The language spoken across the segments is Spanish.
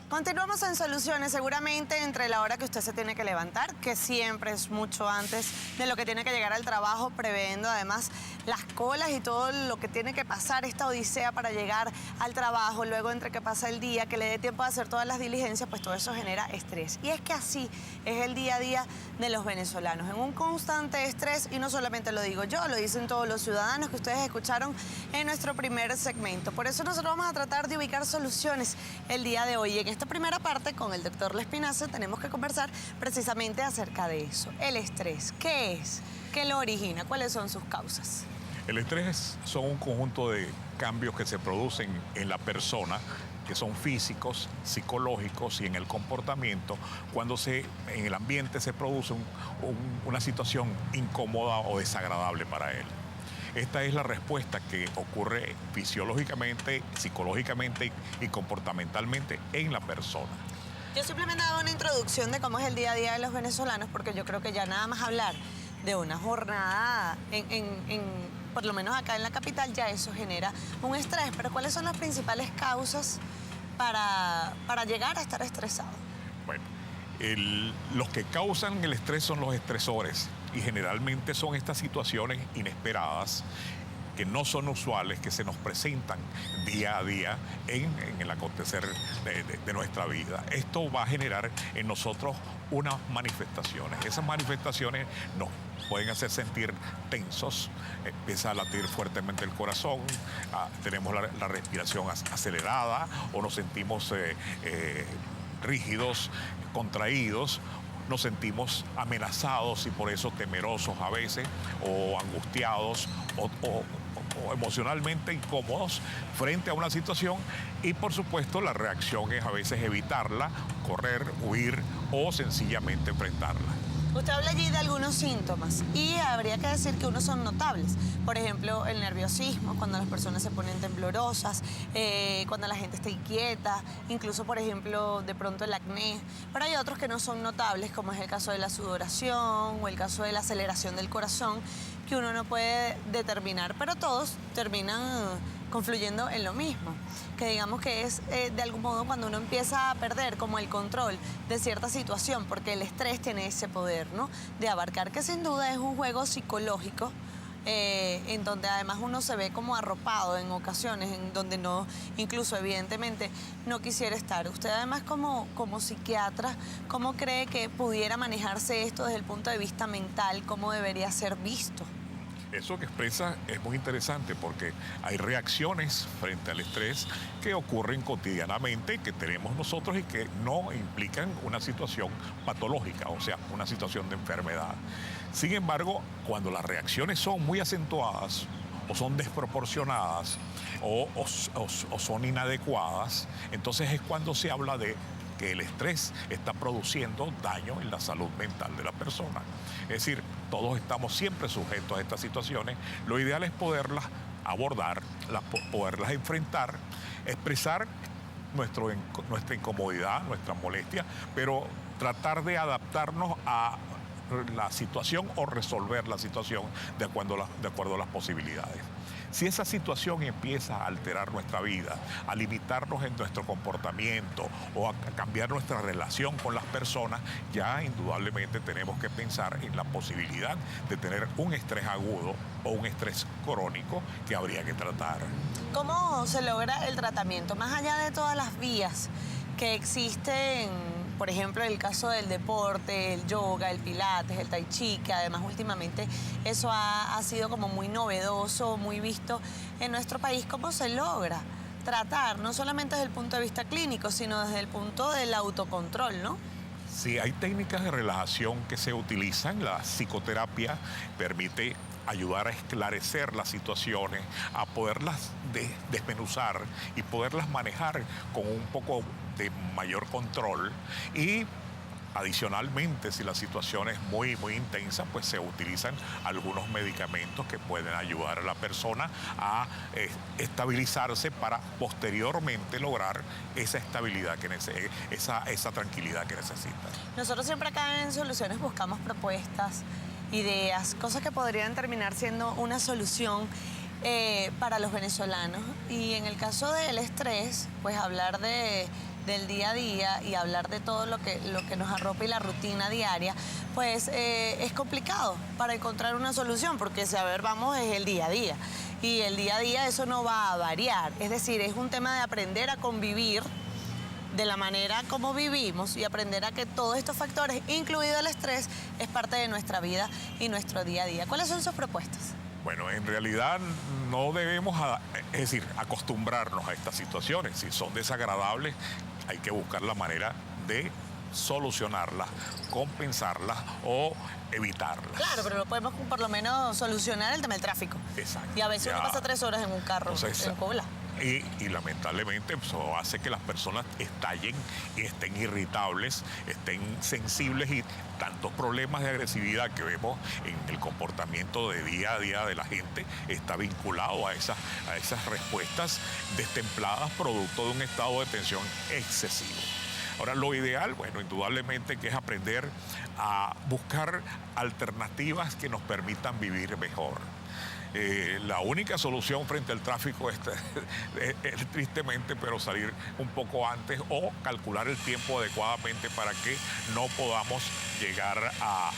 Continuamos en Soluciones, seguramente entre la hora que usted se tiene que levantar, que siempre es mucho antes de lo que tiene que llegar al trabajo, previendo además las colas y todo lo que tiene que pasar, esta odisea para llegar al trabajo, luego entre que pasa el día, que le dé tiempo a hacer todas las diligencias, pues todo eso genera estrés. Y es que así es el día a día de los venezolanos, en un constante estrés, y no solamente lo digo yo, lo dicen todos los ciudadanos que ustedes escucharon en nuestro primer segmento. Por eso nosotros vamos a tratar de ubicar soluciones el día de hoy. En esta primera parte, con el doctor Lespinazo, tenemos que conversar precisamente acerca de eso. El estrés, ¿qué es? ¿Qué lo origina? ¿Cuáles son sus causas? El estrés son un conjunto de cambios que se producen en la persona, que son físicos, psicológicos y en el comportamiento, cuando en el ambiente se produce una situación incómoda o desagradable para él. Esta es la respuesta que ocurre fisiológicamente, psicológicamente y comportamentalmente en la persona. Yo simplemente hago una introducción de cómo es el día a día de los venezolanos, porque yo creo que ya nada más hablar de una jornada por lo menos acá en la capital, ya eso genera un estrés. Pero ¿cuáles son las principales causas para llegar a estar estresado? Bueno, los que causan el estrés son los estresores, y generalmente son estas situaciones inesperadas que no son usuales, que se nos presentan día a día en el acontecer de nuestra vida. Esto va a generar en nosotros unas manifestaciones. Esas manifestaciones nos pueden hacer sentir tensos, empieza a latir fuertemente el corazón, tenemos la respiración acelerada, o nos sentimos rígidos, contraídos, nos sentimos amenazados y por eso temerosos a veces, o angustiados, o emocionalmente incómodos frente a una situación, y por supuesto la reacción es a veces evitarla, correr, huir o sencillamente enfrentarla. Usted habla allí de algunos síntomas y habría que decir que unos son notables. Por ejemplo, el nerviosismo, cuando las personas se ponen temblorosas, cuando la gente está inquieta, incluso, por ejemplo, de pronto el acné. Pero hay otros que no son notables, como es el caso de la sudoración o el caso de la aceleración del corazón, que uno no puede determinar, pero todos terminan confluyendo en lo mismo, que digamos que es de algún modo cuando uno empieza a perder como el control de cierta situación, porque el estrés tiene ese poder, ¿no?, de abarcar, que sin duda es un juego psicológico, en donde además uno se ve como arropado en ocasiones, en donde no, incluso evidentemente no quisiera estar. Usted además como psiquiatra, ¿cómo cree que pudiera manejarse esto desde el punto de vista mental? ¿Cómo debería ser visto? Eso que expresa es muy interesante, porque hay reacciones frente al estrés que ocurren cotidianamente, que tenemos nosotros y que no implican una situación patológica, o sea, una situación de enfermedad. Sin embargo, cuando las reacciones son muy acentuadas o son desproporcionadas o son inadecuadas, entonces es cuando se habla de que el estrés está produciendo daño en la salud mental de la persona. Es decir, todos estamos siempre sujetos a estas situaciones. Lo ideal es poderlas abordar, poderlas enfrentar, expresar nuestra incomodidad, nuestra molestia, pero tratar de adaptarnos a la situación o resolver la situación de acuerdo a las posibilidades. Si esa situación empieza a alterar nuestra vida, a limitarnos en nuestro comportamiento o a cambiar nuestra relación con las personas, ya indudablemente tenemos que pensar en la posibilidad de tener un estrés agudo o un estrés crónico que habría que tratar. ¿Cómo se logra el tratamiento? Más allá de todas las vías que existen, por ejemplo, el caso del deporte, el yoga, el pilates, el tai chi, que además últimamente eso ha sido como muy novedoso, muy visto en nuestro país. ¿Cómo se logra tratar, no solamente desde el punto de vista clínico, sino desde el punto del autocontrol, ¿no? Sí, hay técnicas de relajación que se utilizan. La psicoterapia permite ayudar a esclarecer las situaciones, a poderlas desmenuzar y poderlas manejar con un poco de mayor control. Y adicionalmente, si la situación es muy intensa, pues se utilizan algunos medicamentos que pueden ayudar a la persona a estabilizarse para posteriormente lograr esa estabilidad, esa tranquilidad que necesita. Nosotros siempre acá en Soluciones buscamos propuestas, ideas, cosas que podrían terminar siendo una solución para los venezolanos. Y en el caso del estrés, pues hablar de del día a día y hablar de todo lo que nos arropa y la rutina diaria, pues es complicado para encontrar una solución, porque si a ver vamos es el día a día. Y el día a día eso no va a variar. Es decir, es un tema de aprender a convivir de la manera como vivimos y aprender a que todos estos factores, incluido el estrés, es parte de nuestra vida y nuestro día a día. ¿Cuáles son sus propuestas? Bueno, en realidad no debemos, es decir, acostumbrarnos a estas situaciones. Si son desagradables, hay que buscar la manera de solucionarlas, compensarlas o evitarlas. Claro, pero lo podemos por lo menos solucionar el tema del tráfico. Exacto. Y a veces uno pasa 3 horas en un carro en Puebla. Y lamentablemente eso hace que las personas estallen y estén irritables, estén sensibles, y tantos problemas de agresividad que vemos en el comportamiento de día a día de la gente está vinculado a esas respuestas destempladas producto de un estado de tensión excesivo. Ahora, lo ideal, bueno, indudablemente que es aprender a buscar alternativas que nos permitan vivir mejor. La única solución frente al tráfico es tristemente, pero salir un poco antes o calcular el tiempo adecuadamente para que no podamos llegar a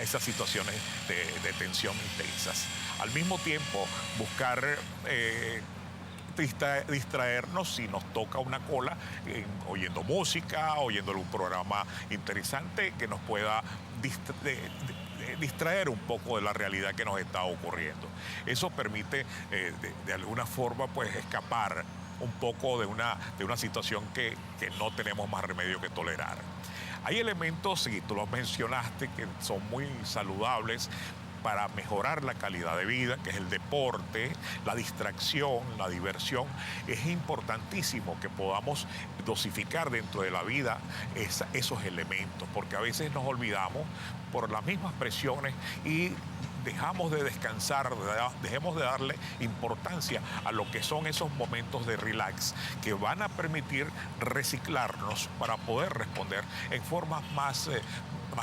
esas situaciones de tensión intensas. Al mismo tiempo, buscar distraernos si nos toca una cola, oyendo música, oyendo algún programa interesante que nos pueda distraer un poco de la realidad que nos está ocurriendo. Eso permite de alguna forma pues escapar un poco de una situación que no tenemos más remedio que tolerar. Hay elementos, y tú los mencionaste, que son muy saludables para mejorar la calidad de vida, que es el deporte, la distracción, la diversión. Es importantísimo que podamos dosificar dentro de la vida esos elementos, porque a veces nos olvidamos por las mismas presiones y dejamos de descansar, dejemos de darle importancia a lo que son esos momentos de relax que van a permitir reciclarnos para poder responder en formas más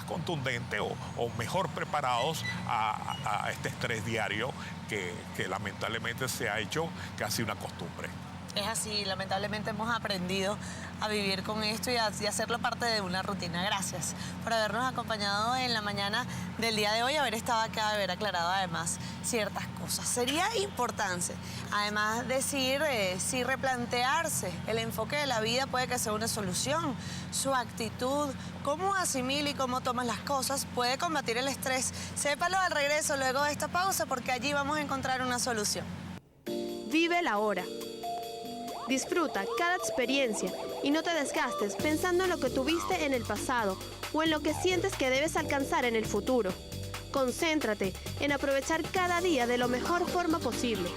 contundente o mejor preparados a este estrés diario que lamentablemente se ha hecho casi una costumbre. Es así, lamentablemente hemos aprendido a vivir con esto y hacerlo parte de una rutina. Gracias por habernos acompañado en la mañana del día de hoy, haber estado acá, haber aclarado además ciertas cosas. Sería importante, además, decir si replantearse el enfoque de la vida puede que sea una solución, su actitud, cómo asimila y cómo tomas las cosas puede combatir el estrés. Sépalo al regreso luego de esta pausa, porque allí vamos a encontrar una solución. Vive la hora. Disfruta cada experiencia y no te desgastes pensando en lo que tuviste en el pasado o en lo que sientes que debes alcanzar en el futuro. Concéntrate en aprovechar cada día de la mejor forma posible.